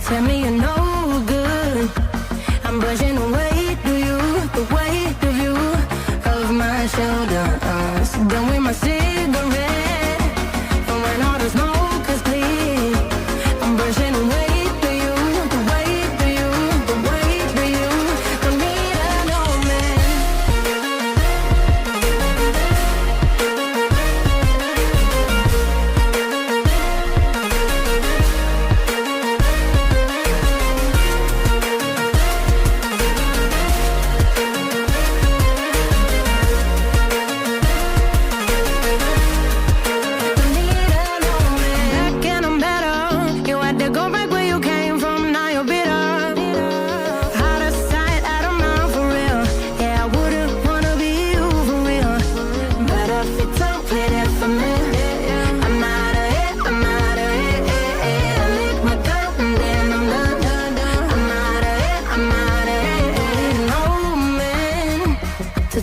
tell me you're no good. I'm brushing away to you, the weight of you, of my shoulders. Done with my cigarette, and when all the smoke is clear, I'm brushing away to you, the weight to you, the weight to you. Don't need a no man.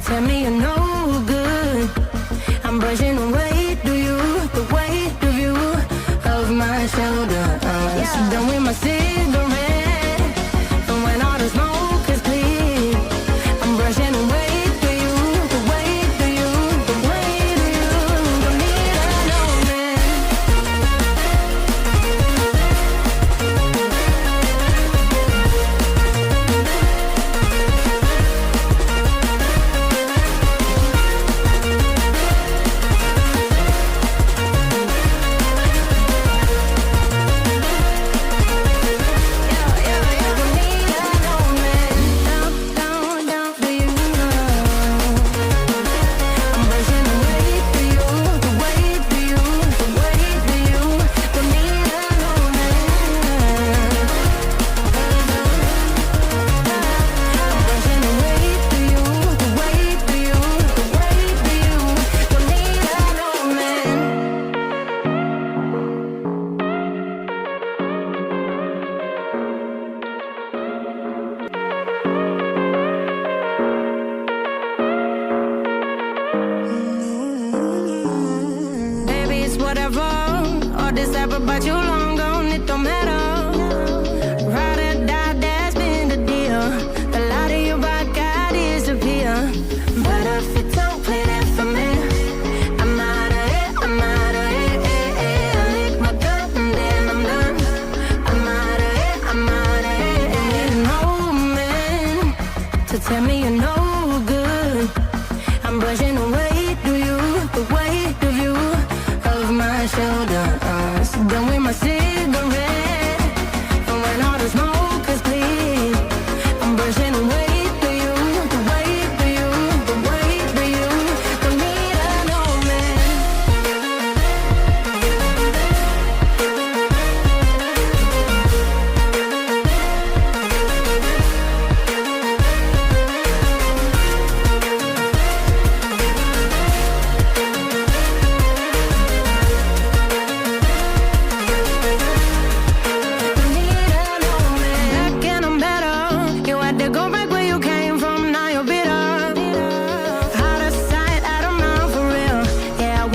Tell me you're no good. I'm brushing away to you, the weight of you, of my shoulders. Done with my cigarette, and when all the smoke is clear, I'm brushing away to you, the weight to you, the weight of you. Don't need a no man. Whatever, all this ever, but you long gone, it don't matter.